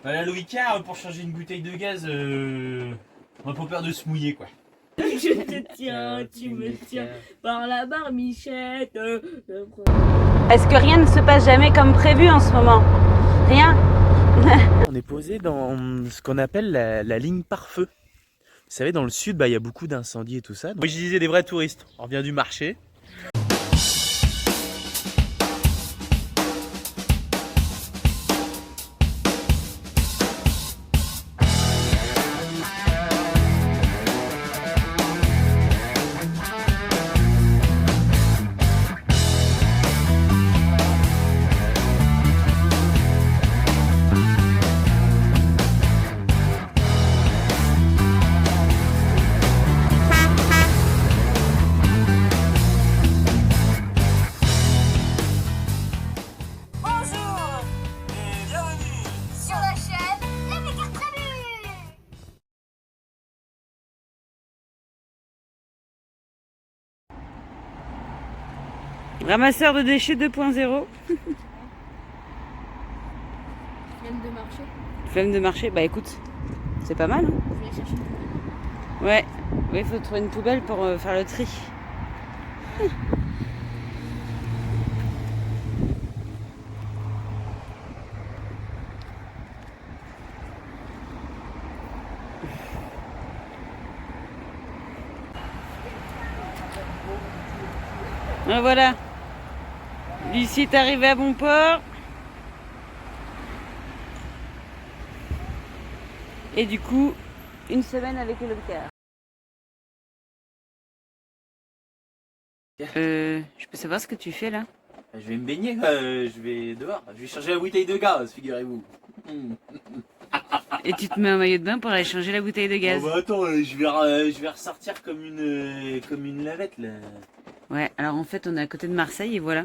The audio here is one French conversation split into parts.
Voilà le Icare pour changer une bouteille de gaz, on a pas peur de se mouiller quoi. Je te tiens, tu me tiens par la barbichette. Est-ce que rien ne se passe jamais comme prévu en ce moment? Rien? On est posé dans ce qu'on appelle la ligne pare-feu. Vous savez, dans le sud, il y a beaucoup d'incendies et tout ça. Oui, je disais des vrais touristes. On revient du marché. Ramasseur de déchets 2.0. Flemme de marcher. Flemme de marcher, bah écoute, c'est pas mal. Hein. Je vais chercher une poubelle. Ouais, il faut trouver une poubelle pour faire le tri. Ah, voilà. Lucie est arrivée à bon port. Et du coup, une semaine avec le car. Je peux savoir ce que tu fais là? Je vais me baigner, je vais dehors, je vais changer la bouteille de gaz, figurez-vous. Et tu te mets en maillot de bain pour aller changer la bouteille de gaz? Oh bah attends, je vais ressortir comme une lavette là. Ouais, alors en fait on est à côté de Marseille et voilà.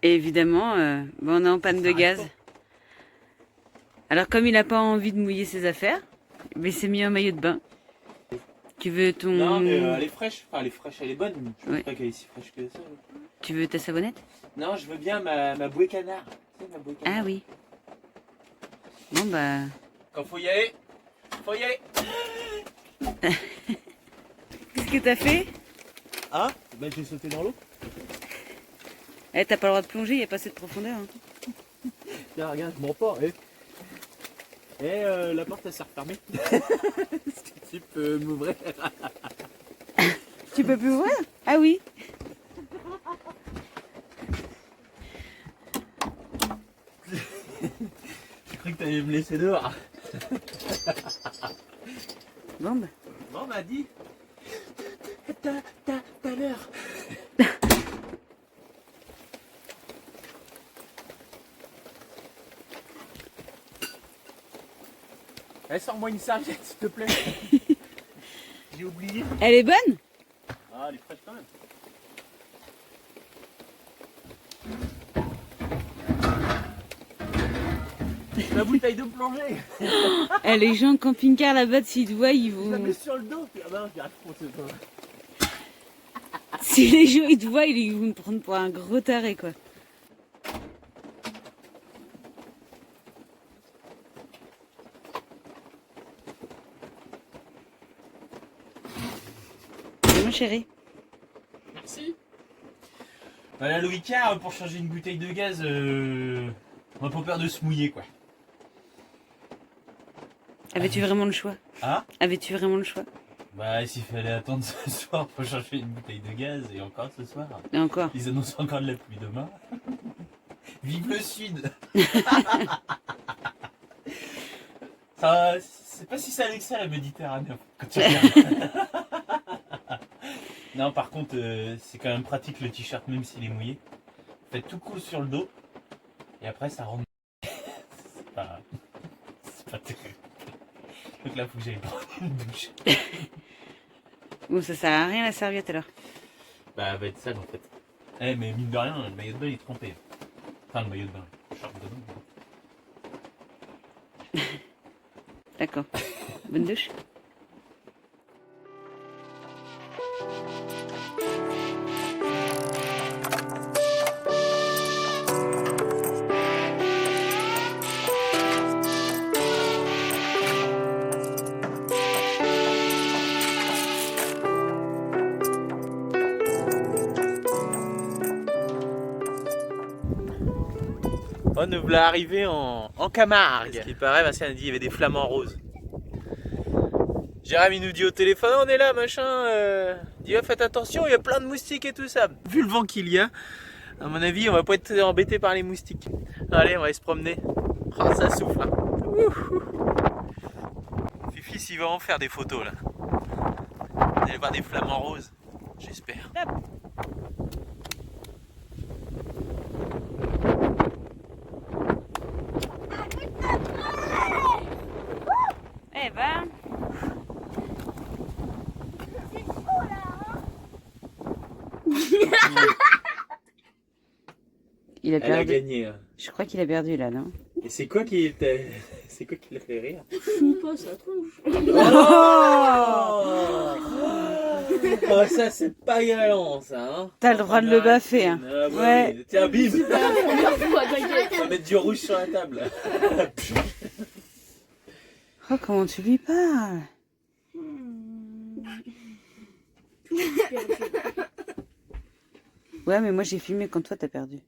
Et évidemment, on est en panne de gaz. Alors comme il n'a pas envie de mouiller ses affaires, il s'est mis en maillot de bain. Tu veux ton... Non mais elle est fraîche, enfin elle est fraîche, elle est bonne. Je Ouais. pense pas qu'elle est si fraîche que ça. Tu veux ta savonnette? Non, je veux bien ma bouée canard. Tu sais, ma bouée canard. Ah oui. Bon bah... Quand faut y aller, faut y aller. Qu'est-ce que t'as fait? Ah, bah j'ai sauté dans l'eau. Eh, t'as pas le droit de plonger, il n'y a pas assez de profondeur. Hein. Tiens, regarde, je m'en pars. La porte elle s'est refermée. Est-ce que tu peux m'ouvrir? Tu peux plus ouvrir? Ah oui. J'ai cru que t'allais me laisser dehors. Bon bah... Bon bah dis. T'as l'heure. Sors-moi une serviette s'il te plaît. J'ai oublié. Elle est bonne? Ah, elle est fraîche quand même. La bouteille de plongée. Eh, les gens camping-car là-bas, s'ils te voient, ils Je la vont... mets sur le dos. Ah bah non, j'y arrive pas. Si les gens ils te voient, ils vont te prendre pour un gros taré quoi. C'est mon chéri. Merci. Voilà le Icare pour changer une bouteille de gaz, on a pas peur de se mouiller quoi. Avais-tu vraiment le choix? Ah? Avais-tu vraiment le choix? Bah s'il fallait attendre ce soir pour changer une bouteille de gaz et encore ce soir. Et encore. Ils annoncent encore de la pluie demain. Vive le sud. Ça, c'est pas si salé que ça la Méditerranée quand tu regardes. Non par contre c'est quand même pratique le t-shirt même s'il est mouillé. Faites tout cool sur le dos et après ça rentre. C'est pas terrible. Donc là faut que j'aille prendre une douche. Bon, ça sert à rien la serviette alors. Bah elle va être sale en fait. Eh mais mine de rien le maillot de bain il est trempé. Enfin le maillot de bain, le short de bain. D'accord. Bonne douche. nous voilà arrivés en Camargue. Ce qui paraît, Vincent a dit qu'il y avait des flamants roses. Jérémy nous dit au téléphone, on est là, machin. Il dit, faites attention, il y a plein de moustiques et tout ça. Vu le vent qu'il y a, à mon avis, on va pas être embêté par les moustiques. Allez, on va aller se promener. Oh, ça souffle. Hein. Fifi, il va en faire des photos là. Vous allez voir des flamants roses, j'espère. Eh ben. Il a Elle a perdu. gagné. Hein. Je crois qu'il a perdu là, non? Et c'est quoi qui était... C'est quoi qui l'a fait rire? Fous pas sa tronche. Oh, ça c'est pas galant ça hein. T'as le droit de le baffer, hein. Ah, bah, Ouais. oui. Tiens bim. C'est pas la première fois, t'inquiète. On va mettre du rouge sur la table. Oh, comment tu lui parles? Ouais, mais moi j'ai filmé quand toi t'as perdu.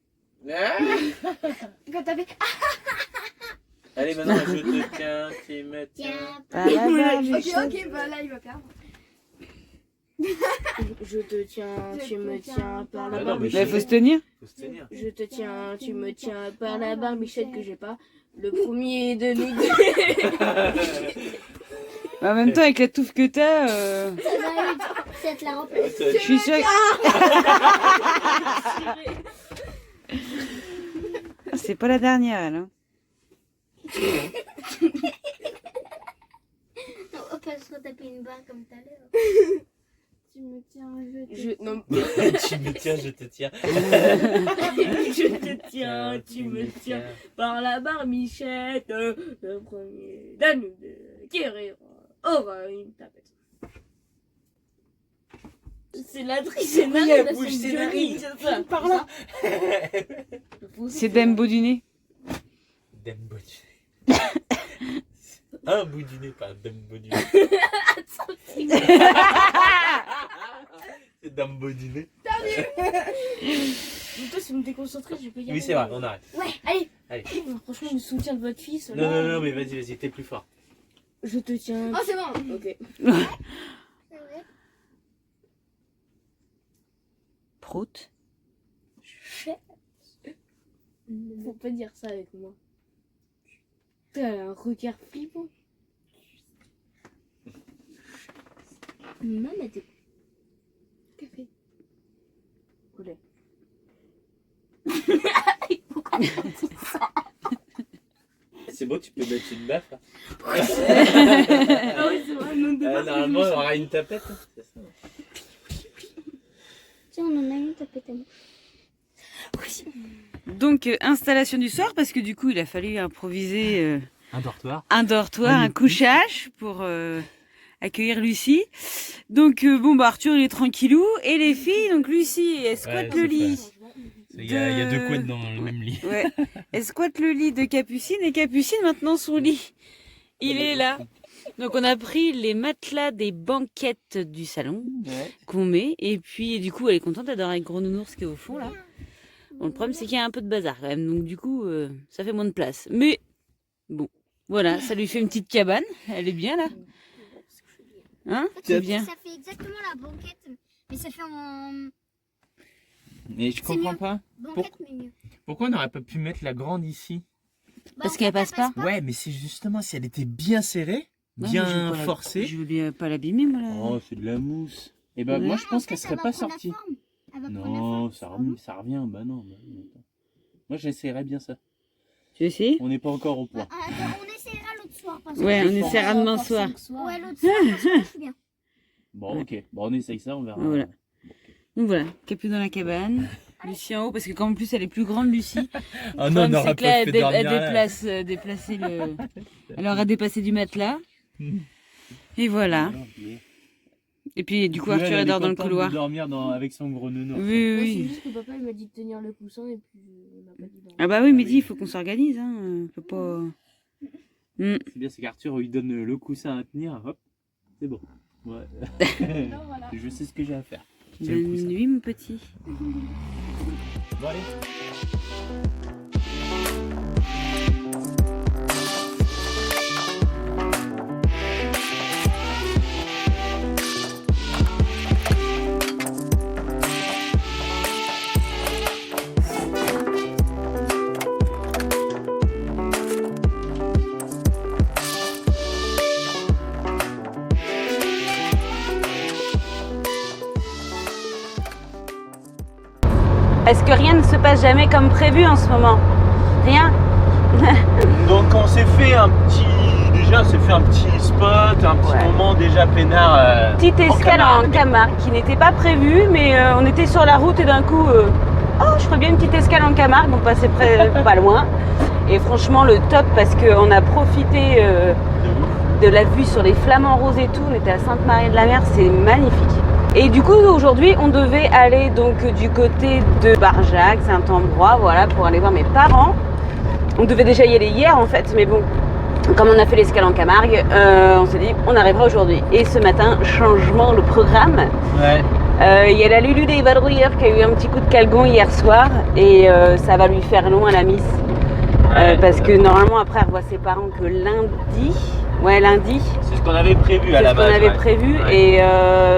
Quand t'avais. Allez maintenant je te tiens, tu me tiens. Ah, là, là, Ok, Michel. ok, bah là il va perdre. Je te tiens, tu me tiens par la Ah non, barbe. mais Mais faut se tenir. Faut se tenir. Je te tiens, tu me tiens par la barbichette que j'ai pas. Le premier de nous deux. En même temps, avec la touffe que t'as, Ça te la remplace. je suis sûre. C'est pas la dernière, elle. Hein. On va pas se retaper une barre comme tout à l'heure. Tu me tiens, Non, Tu me tiens, je te tiens. je te tiens, tu me tiens par la barbichette. Le premier de nous deux qui rira aura une tapette. C'est la scénario de bouge, son c'est Johnny, narine. c'est ça. Par là. C'est Dembo du nez. Dembo du nez. Un bout du nez, pas un Dembo du nez. C'est Dembo du nez. Toi, si vous me déconcentrez, je vais pas y aller. Oui c'est vrai, on arrête. Ouais, allez. Allez. Franchement, le soutien de votre fils. Non, là, non, mais vas-y, t'es plus fort. Je te tiens. Oh, c'est bon. Ok. C'est vrai. Prout. Faut pas dire ça avec moi. T'as un regard flippant. Maman, t'es. Café. Au lait. C'est bon, tu peux mettre une baffe là. Ah oui, c'est vrai, non, de Normalement, on aura une tapette. Hein. C'est ça. Tiens, on en a une tapette à moi. Donc, installation du soir, parce que du coup, il a fallu improviser Un dortoir. un dortoir, un couchage pour accueillir Lucie. Donc, bon, bah, Arthur, il est tranquillou. Et les filles, donc Lucie, elle squatte Ouais, le c'est lit. Il y a deux couettes dans le même lit. Ouais. Elle squatte le lit de Capucine et Capucine maintenant son lit. Il est là. Donc on a pris les matelas des banquettes du salon Ouais. qu'on met et puis du coup elle est contente, elle dort avec Gros Nounours qui est au fond là. Bon, le problème c'est qu'il y a un peu de bazar quand même donc du coup ça fait moins de place. Mais bon, voilà, ça lui fait une petite cabane, elle est bien là. Hein? C'est bien. Ça fait exactement la banquette, mais ça fait en Mais je comprends mieux. pas. banquette, mais mieux. Pourquoi on n'aurait pas pu mettre la grande ici? Parce en qu'elle fait, passe pas. Ouais, mais c'est justement si elle était bien serrée, Ouais, mais je bien veux pas la- forcée. Je veux bien pas l'abîmer moi là. Oh, c'est de la mousse. Et ben Ouais. moi je pense En qu'elle fait, serait elle va pas prendre la sortie. forme. Elle va prendre la Non, forme. ça revient. Bah non. Attends. Moi j'essaierais bien ça. Tu veux essayer? On n'est pas encore au Bah, point. attends, on essaiera l'autre soir. Parce Ouais, que on essaiera demain soir. Ouais, l'autre soir, parce que je suis bien. Bon, Ouais. ok. Bon, on essaye ça, on verra. Voilà. Bon, ok. Donc voilà, Capu dans la cabane, Lucie en haut, parce que comme en plus elle est plus grande, Lucie. Ah Le non, on problème, n'aurait c'est que là, pas elle, fait dé- dormir elle là. déplacer le... Elle aura dépassé du matelas. Hmm. Et voilà. Et Et puis du coup, puis, Arthur elle elle est dort dans le contente couloir. de dormir avec son gros nounours. Oui, C'est oui. juste que papa il m'a dit de tenir le coussin et puis il m'a pas dit d'en- Ah bah oui, mais dis, il faut qu'on s'organise. Hein. On peut pas... C'est bien, c'est qu'Arthur lui donne le coussin à tenir, hop, c'est bon. Ouais. Non, voilà. Je sais ce que j'ai à faire. Tiens, le Bonne coussin. nuit, mon petit. Bon, allez. Est-ce que rien ne se passe jamais comme prévu en ce moment? Rien? Donc on s'est fait un petit... Déjà on s'est fait un petit spot, un petit moment déjà peinard. Petite escale en Camargue qui n'était pas prévue, mais on était sur la route et d'un coup, oh je ferais bien une petite escale en Camargue, on passait pas loin. Et franchement le top parce qu'on a profité de la vue sur les flamants roses et tout, on était à Sainte-Marie-de-la-Mer, c'est magnifique. Et du coup aujourd'hui on devait aller donc du côté de Barjac, Saint-Ambrois, voilà, pour aller voir mes parents. On devait déjà y aller hier en fait, mais bon, comme on a fait l'escale en Camargue, on s'est dit on arrivera aujourd'hui. Et ce matin, changement de programme. Ouais. Il y a la Lulu des Vadrouilleurs qui a eu un petit coup de calgon hier soir et ça va lui faire long à la miss. Parce que normalement après elle voit ses parents que lundi. Ouais, lundi. C'est ce qu'on avait prévu à la base. C'est ce qu'on avait prévu et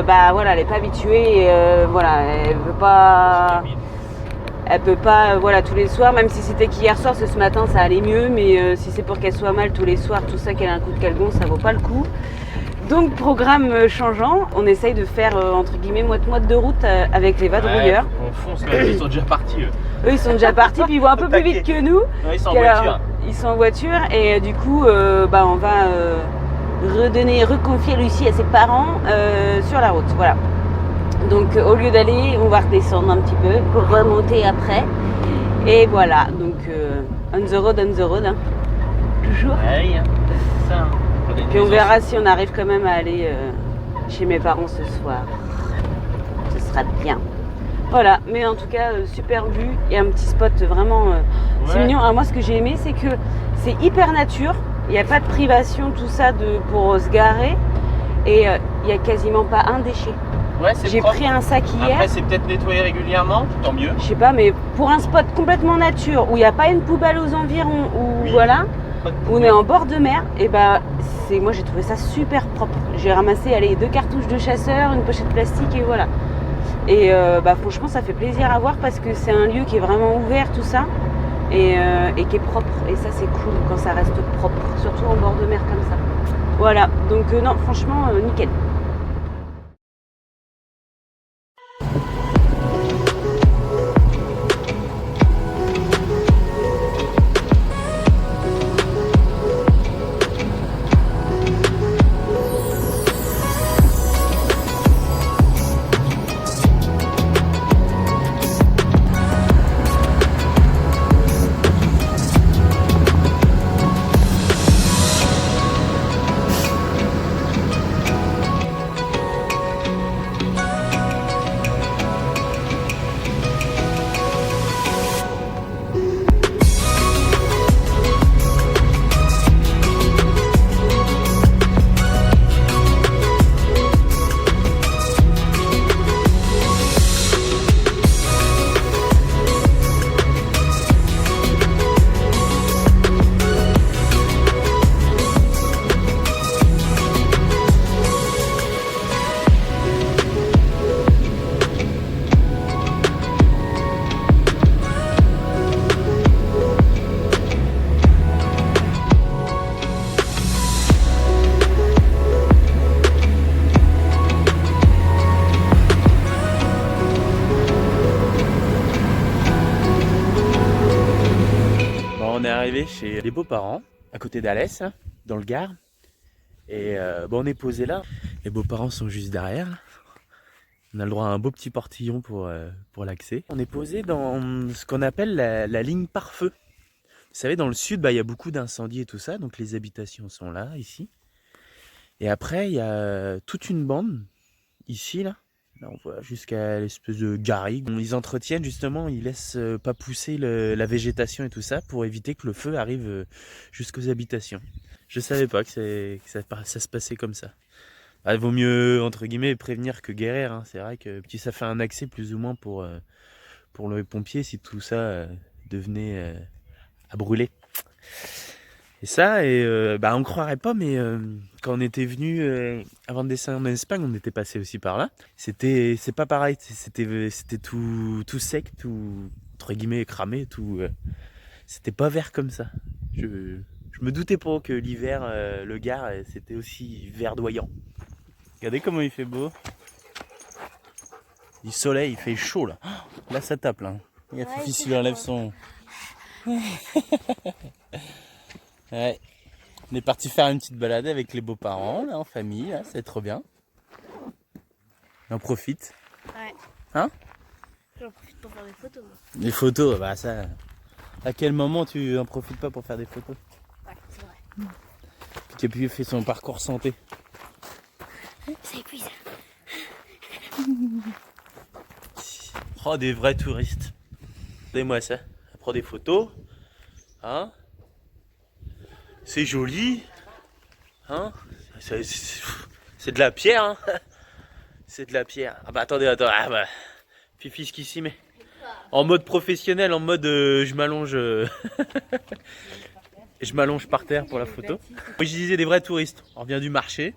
bah voilà, elle n'est pas habituée. Et, voilà, elle veut pas. Elle peut pas, voilà, tous les soirs, même si c'était qu'hier soir, parce que ce matin ça allait mieux, mais si c'est pour qu'elle soit mal tous les soirs, tout ça, qu'elle a un coup de calgon, ça vaut pas le coup. Donc programme changeant, on essaye de faire entre guillemets moite-moite de route avec les vadrouilleurs. On fonce quand même, ils sont déjà partis eux. Eux ils sont déjà partis, puis ils vont un peu plus vite que nous. Ouais, ils sont en Alors, voiture. ils sont en voiture et du coup bah, on va reconfier Lucie à ses parents sur la route, voilà. Donc au lieu d'aller, on va redescendre un petit peu pour remonter après. Et voilà, donc on the road, hein. Toujours. Ouais, c'est ça. Puis on verra si on arrive quand même à aller chez mes parents ce soir. Ce sera bien. Voilà, mais en tout cas, super vue et un petit spot vraiment... C'est mignon. Alors moi, ce que j'ai aimé, c'est que c'est hyper nature. Il n'y a pas de privation, tout ça, pour se garer. Et il n'y a quasiment pas un déchet. Ouais, c'est J'ai propre. pris un sac hier. Après, c'est peut-être nettoyé régulièrement, tant mieux. Je sais pas, mais pour un spot complètement nature, où il n'y a pas une poubelle aux environs, où voilà, où on est en bord de mer, et bah, moi j'ai trouvé ça super propre. J'ai ramassé, allez, 2 cartouches de chasseur, une pochette plastique, et voilà. Et bah, franchement, ça fait plaisir à voir parce que c'est un lieu qui est vraiment ouvert, tout ça, et qui est propre. Et ça, c'est cool quand ça reste propre, surtout en bord de mer comme ça. Voilà, donc non, franchement, nickel. On est arrivé chez les beaux-parents, à côté d'Alès, hein, dans le Gard. Et bon, on est posé là. Les beaux-parents sont juste derrière. On a le droit à un beau petit portillon pour l'accès. On est posé dans ce qu'on appelle la ligne pare-feu. Vous savez, dans le sud, il y a beaucoup d'incendies et tout ça. Donc les habitations sont là, ici. Et après, il y a toute une bande, ici, là. Là, on voit jusqu'à l'espèce de garrigue. Ils entretiennent justement, ils laissent pas pousser la végétation et tout ça pour éviter que le feu arrive jusqu'aux habitations. Je savais pas que ça se passait comme ça. Il vaut mieux, entre guillemets, prévenir que guérir. Hein. C'est vrai que ça fait un accès plus ou moins pour les pompiers si tout ça devenait à brûler. Et ça, on croirait pas, mais quand on était venu avant de descendre en Espagne, on était passé aussi par là. C'est pas pareil, c'était tout sec, tout entre guillemets cramé, tout. C'était pas vert comme ça. Je me doutais pas que l'hiver, le Gard, c'était aussi verdoyant. Regardez comment il fait beau. Du soleil, il fait chaud là. Là, ça tape là. Regarde, Ouais, Fifi, c'est s'il enlève fort. son... Ouais. On est parti faire une petite balade avec les beaux-parents, là, en famille, là, c'est trop bien. On en profite. Ouais. Hein? J'en profite pour faire des photos. Moi. Les photos, bah ça... À quel moment tu en profites pas pour faire des photos? Ouais, c'est vrai. Puis qui a pu faire son parcours santé. Ça épuise. Oh, des vrais touristes. Regardez-moi ça. Elle prend des photos. Hein? C'est joli. Hein? C'est de la pierre. Hein? C'est de la pierre. Ah bah attendez, attends. Ah bah. Fifi, ce qui s'y met. En mode professionnel, en mode je m'allonge. Je m'allonge par terre pour la photo. Oui, je disais des vrais touristes. On revient du marché.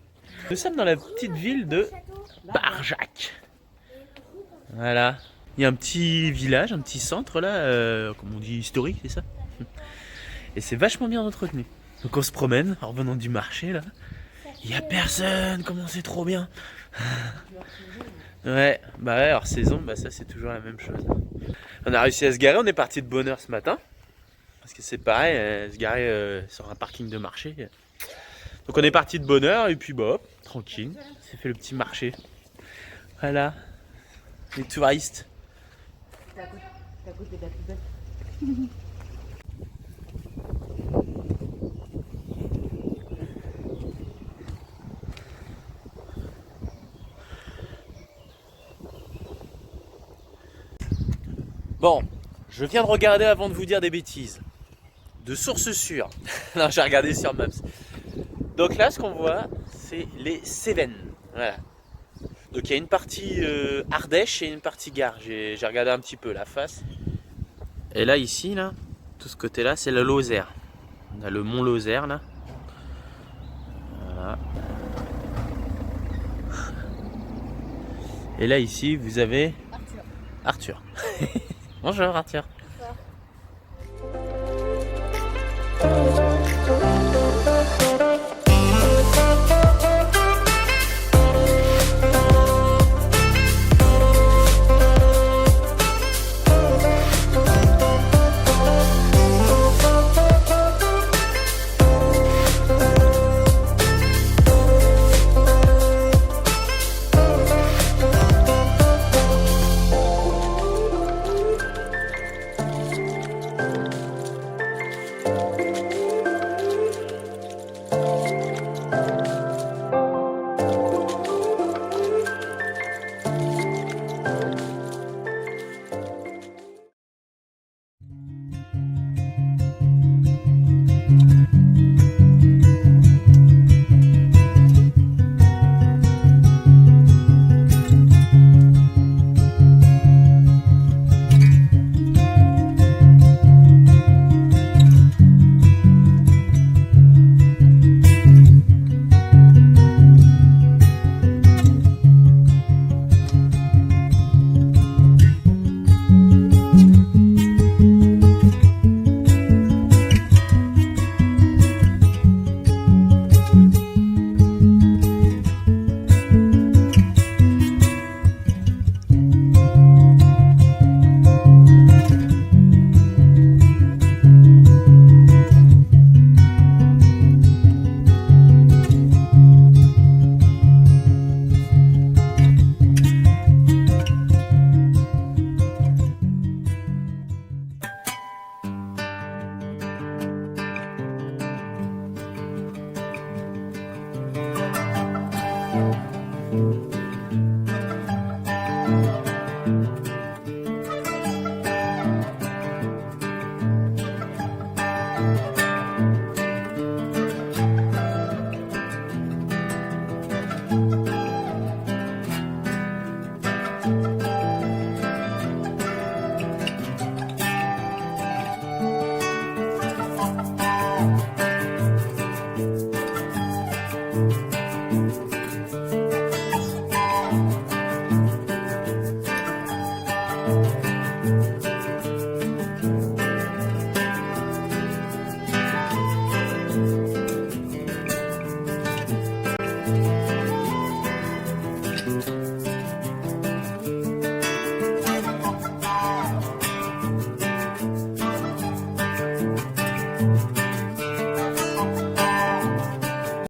Nous sommes dans la petite ville de Barjac. Voilà. Il y a un petit village, un petit centre là, comme on dit historique, c'est ça? Et c'est vachement bien entretenu. Donc on se promène en revenant du marché là. Il n'y a personne, comment c'est trop bien. Ouais, bah ouais, hors saison, bah ça c'est toujours la même chose. On a réussi à se garer, on est parti de bonne heure ce matin. Parce que c'est pareil, se garer sur un parking de marché. Donc on est parti de bonne heure et puis bah hop, tranquille, on s'est fait le petit marché. Voilà, les touristes. Bon, je viens de regarder avant de vous dire des bêtises. De sources sûres. Non, j'ai regardé sur Maps. Donc là, ce qu'on voit, c'est les Cévennes. Voilà. Donc il y a une partie Ardèche et une partie Gare. J'ai regardé un petit peu la face. Et là, ici, là, tout ce côté-là, c'est le Lozère. On a le mont Lozère, là. Voilà. Et là, ici, vous avez Arthur. Bonjour, Arthur.